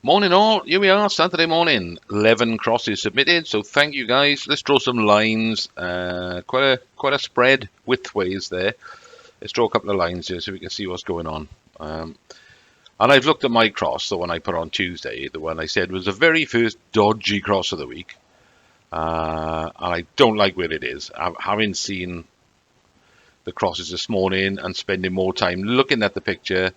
Morning all, here we are, Saturday morning. 11 crosses submitted, so thank you guys. Let's draw some lines. Quite a spread widthways there. Let's draw a couple of lines here so we can see what's going on. And I've looked at my cross, the one I put on Tuesday, the one I said was the very first dodgy cross of the week. And I don't like where it is. Having seen the crosses this morning and spending more time looking at the picture,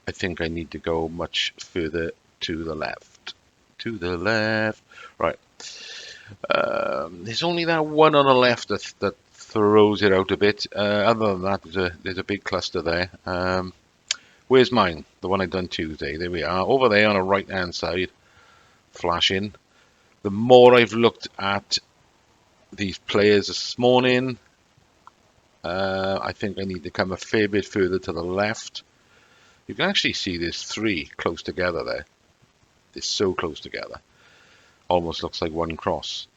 I think I need to go much further to the left. To the left. Right. There's only that one on the left that throws it out a bit. Other than that, there's a big cluster there. Where's mine? The one I done Tuesday. There we are. Over there on the right-hand side, flashing. The more I've looked at these players this morning, I think I need to come a fair bit further to the left. You can actually see there's three close together there. They're so close together. Almost looks like one cross.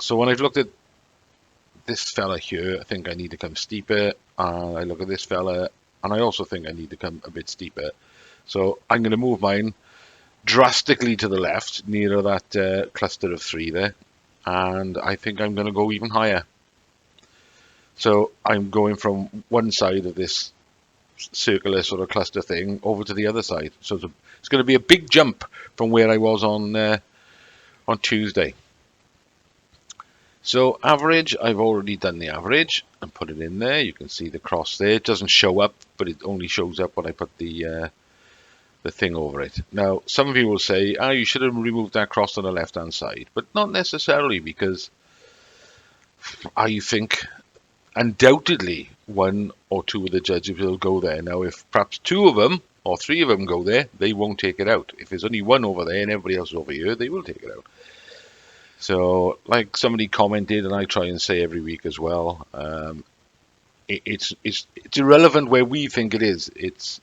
So when I've looked at this fella here, I think I need to come steeper. I look at this fella, and I also think I need to come a bit steeper. So I'm going to move mine drastically to the left, nearer that cluster of three there. And I think I'm going to go even higher. So I'm going from one side of this circular sort of cluster thing over to the other side. So it's going to be a big jump from where I was on Tuesday. So average, I've already done the average and put it in there. You can see the cross there. It doesn't show up, but it only shows up when I put the thing over it. Now, some of you will say, you should have removed that cross on the left-hand side, but not necessarily, because I think undoubtedly one or two of the judges will go there. Now, if perhaps two of them or three of them go there, they won't take it out. If there's only one over there and everybody else is over here, they will take it out. So, like somebody commented, and I try and say every week as well, it's irrelevant where we think it is. It's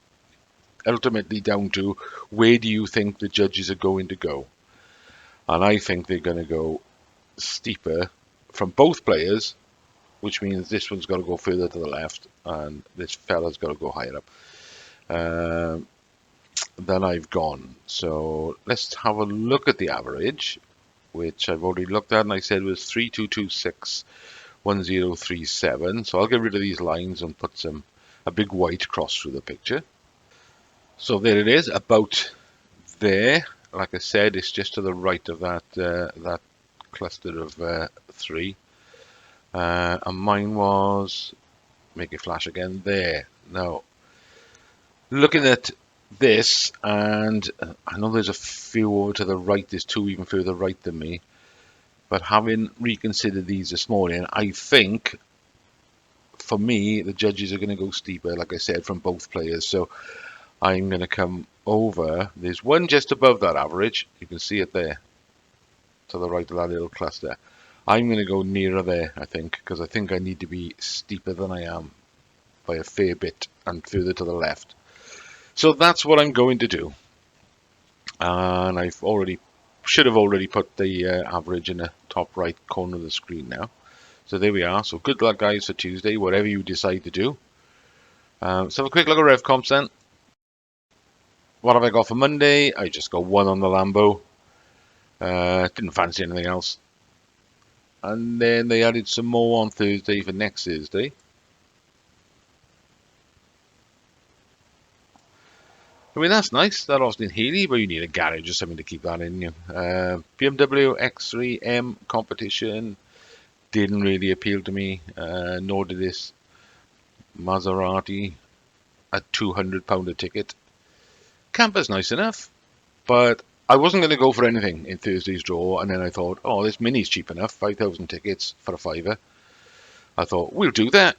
ultimately down to where do you think the judges are going to go. And I think they're going to go steeper from both players, which means this one's got to go further to the left and this fella's got to go higher up. Then I've gone. So let's have a look at the average, which I've already looked at, and I said was 32261037. So I'll get rid of these lines and put a big white cross through the picture. So there it is, about there. Like I said, it's just to the right of that cluster of three. And mine was, make it flash again, there. Now, looking at this, and I know there's a few over to the right, there's two even further right than me, but having reconsidered these this morning, I think, for me, the judges are going to go steeper, like I said, from both players. So I'm going to come over. There's one just above that average. You can see it there, to the right of that little cluster. I'm going to go nearer there, I think, because I think I need to be steeper than I am by a fair bit and further to the left. So that's what I'm going to do. And should have already put the average in the top right corner of the screen now. So there we are. So good luck, guys, for Tuesday, whatever you decide to do. Let's have a quick look at Revcomps then. What have I got for Monday? I just got one on the Lambo. Didn't fancy anything else. And then they added some more on Thursday for next Thursday. I mean, that's nice. That Austin Healey, but you need a garage or something to keep that in you. BMW X3M competition didn't really appeal to me, nor did this Maserati at £200 a ticket. Camper's nice enough, but I wasn't going to go for anything in Thursday's draw, and then I thought, this Mini's cheap enough, 5,000 tickets for a fiver. I thought, we'll do that.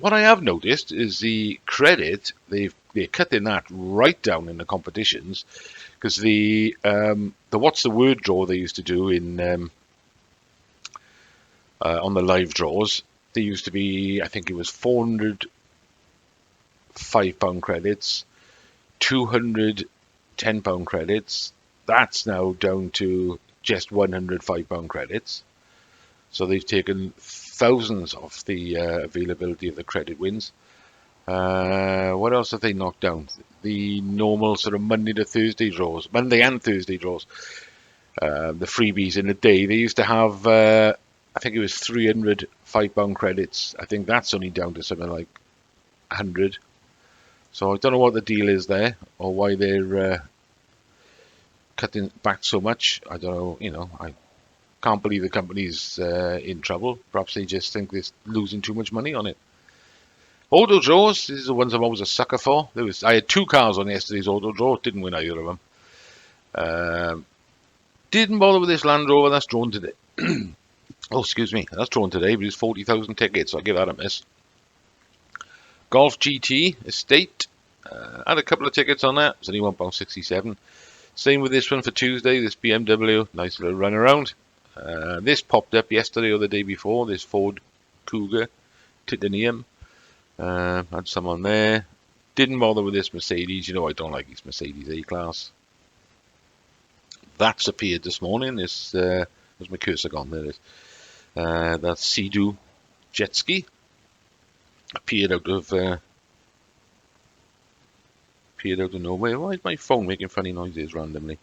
What I have noticed is the credit, they're cutting that right down in the competitions, because the What's the Word draw they used to do in on the live draws, they used to be, I think it was 400 £5 credits, 200 £10 credits. That's now down to just 100 £5 credits. So they've taken thousands of the availability of the credit wins. What else have they knocked down? The normal sort of Monday to Thursday draws, Monday and Thursday draws. The freebies in a day. They used to have, I think it was 300 £5 credits. I think that's only down to something like 100. So I don't know what the deal is there, or why they're cutting back so much. I don't know. I can't believe the company's in trouble. Perhaps they just think they're losing too much money on it. Auto draws, these are the ones I'm always a sucker for. I had 2 cars on yesterday's auto draw, didn't win either of them. Didn't bother with this Land Rover, that's drawn today. Oh, excuse me, that's drawn today, but it's 40,000 tickets, so I'll give that a miss. Golf GT Estate, had a couple of tickets on that, it's only £1.67. Same with this one for Tuesday, this BMW, nice little run around. This popped up yesterday or the day before, this Ford Cougar Titanium. Had some on there. Didn't bother with this Mercedes. I don't like these Mercedes A-Class. That's appeared this morning. There's my cursor gone? There it is. That's Sea-Doo jet ski. Appeared out of nowhere. Why is my phone making funny noises randomly?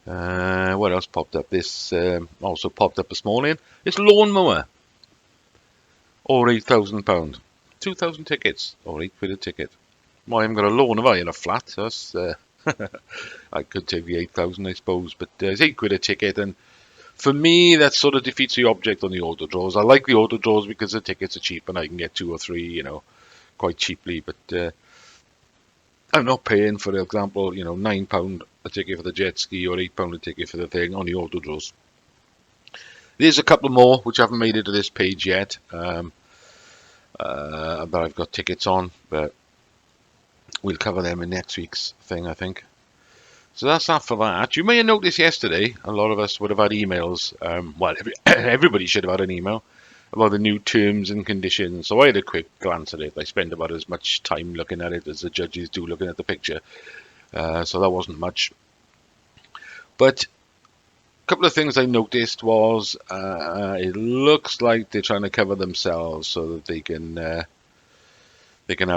What else popped up? This also popped up this morning. It's lawnmower. Or £8,000. 2,000 tickets, or £8 a ticket. Well, I haven't got a lawn, have I, in a flat? That's, I could take the 8,000, I suppose, but it's £8 a ticket, and for me, that sort of defeats the object on the auto draws. I like the auto draws because the tickets are cheap, and I can get 2 or 3, quite cheaply, but I'm not paying, for example, £9 a ticket for the jet ski, or £8 a ticket for the thing on the auto draws. There's a couple more which haven't made it to this page yet. That I've got tickets on, but we'll cover them in next week's thing, I think. So that's that for that. You may have noticed yesterday, a lot of us would have had emails. Well, everybody should have had an email about the new terms and conditions. So I had a quick glance at it. I spent about as much time looking at it as the judges do looking at the picture. So that wasn't much. But couple of things I noticed was it looks like they're trying to cover themselves so that they can have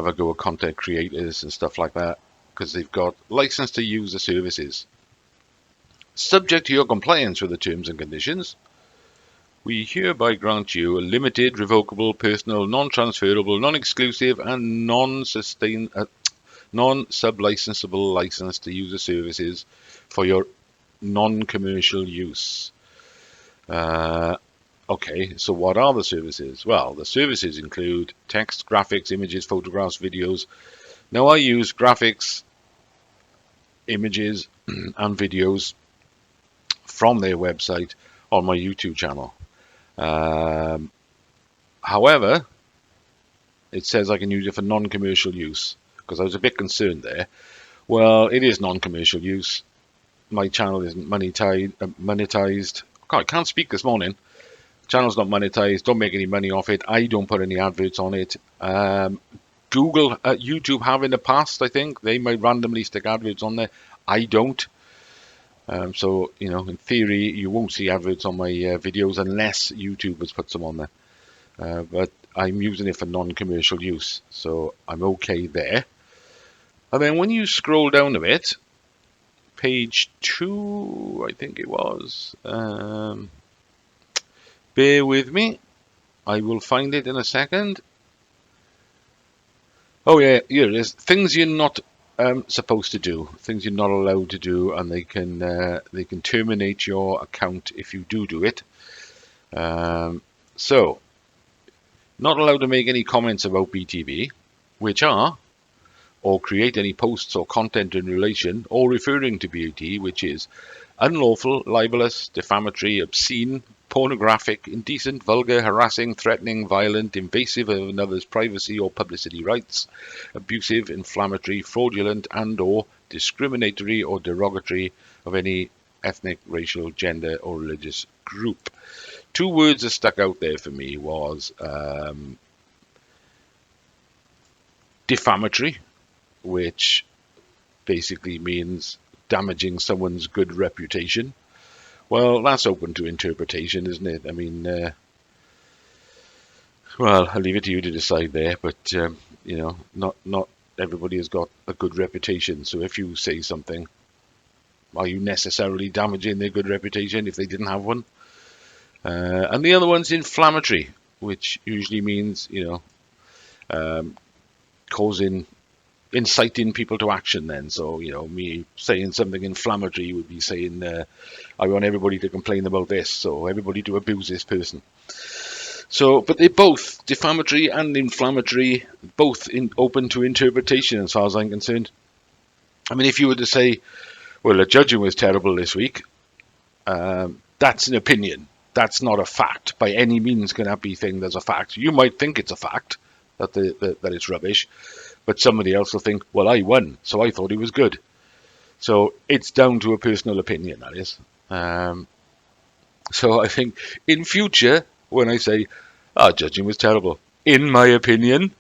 a go at content creators and stuff like that, because they've got license to use the services. Subject to your compliance with the terms and conditions, we hereby grant you a limited, revocable, personal, non-transferable, non-exclusive and non-sub-licensable license to use the services for your non-commercial use. Okay, so what are the services? Well, the services include text, graphics, images, photographs, videos. Now I use graphics, images and videos from their website on my YouTube channel. However, it says I can use it for non-commercial use, because I was a bit concerned there. Well, it is non-commercial use. My channel isn't monetized. God, I can't speak this morning. Channel's not monetized. Don't make any money off it. I don't put any adverts on it. YouTube have in the past, I think. They might randomly stick adverts on there. I don't. So, in theory, you won't see adverts on my videos unless YouTube has put some on there. But I'm using it for non-commercial use. So I'm okay there. And then when you scroll down a bit, page 2, I think it was. Bear with me. I will find it in a second. Oh yeah, here it is. Things you're not supposed to do. Things you're not allowed to do, and they can terminate your account if you do it. So, not allowed to make any comments about BTB, which are, or create any posts or content in relation or referring to BOT, which is unlawful, libelous, defamatory, obscene, pornographic, indecent, vulgar, harassing, threatening, violent, invasive of another's privacy or publicity rights, abusive, inflammatory, fraudulent and or discriminatory or derogatory of any ethnic, racial, gender or religious group. 2 words that stuck out there for me was defamatory, which basically means damaging someone's good reputation. Well, that's open to interpretation, isn't it? I mean, Well, I'll leave it to you to decide there, but you know, not everybody has got a good reputation. So if you say something, are you necessarily damaging their good reputation if they didn't have one? And the other one's inflammatory, which usually means, you know, um, causing, inciting people to action then. So, you know, me saying something inflammatory would be saying, I want everybody to complain about this, so everybody to abuse this person. So, but they're both defamatory and inflammatory, both open to interpretation as far as I'm concerned. I mean, if you were to say, well, the judging was terrible this week, that's an opinion. That's not a fact. By any means can that be thing there's a fact. You might think it's a fact that it's rubbish, but somebody else will think, well, I won, so I thought it was good. So it's down to a personal opinion, that is. So I think in future, when I say, judging was terrible, in my opinion.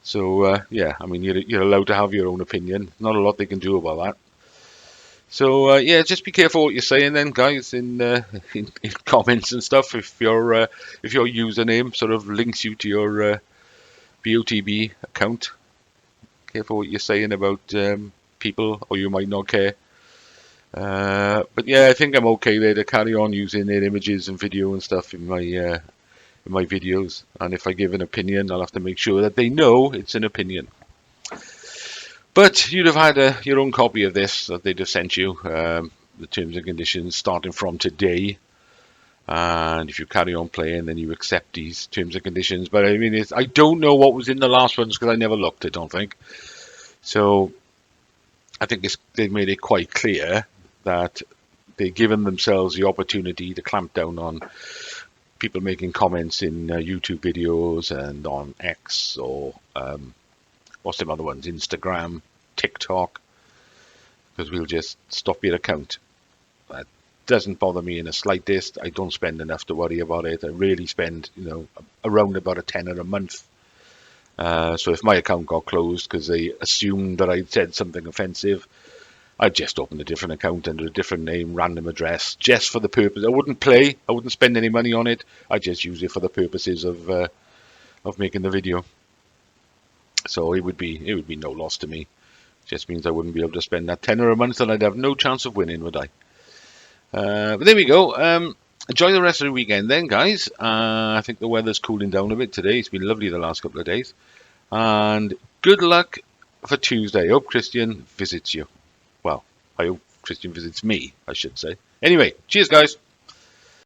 So yeah, I mean, you're allowed to have your own opinion. Not a lot they can do about that. So yeah, just be careful what you're saying, then, guys, in comments and stuff. If your username sort of links you to your BOTB account, careful what you're saying about people, or you might not care. But yeah, I think I'm okay there to carry on using their images and video and stuff in my videos. And if I give an opinion, I'll have to make sure that they know it's an opinion. But you'd have had your own copy of this that they'd have sent you, the terms and conditions starting from today. And if you carry on playing, then you accept these terms and conditions. But I mean, I don't know what was in the last ones because I never looked, I don't think. So I think they've made it quite clear that they've given themselves the opportunity to clamp down on people making comments in YouTube videos and on X or what's them other ones, Instagram, TikTok, because we'll just stop your account. That doesn't bother me in the slightest. I don't spend enough to worry about it. I really spend, you know, around about a tenner a month. So if my account got closed because they assumed that I said something offensive, I'd just open a different account under a different name, random address, just for the purpose. I wouldn't play. I wouldn't spend any money on it. I'd just use it for the purposes of making the video. So it would be no loss to me. Just means I wouldn't be able to spend that tenner a month, and I'd have no chance of winning, would I? But there we go. Enjoy the rest of the weekend then, guys. I think the weather's cooling down a bit today. It's been lovely the last couple of days. And good luck for Tuesday. Hope Christian visits you. Well, I hope Christian visits me, I should say. Anyway, cheers, guys.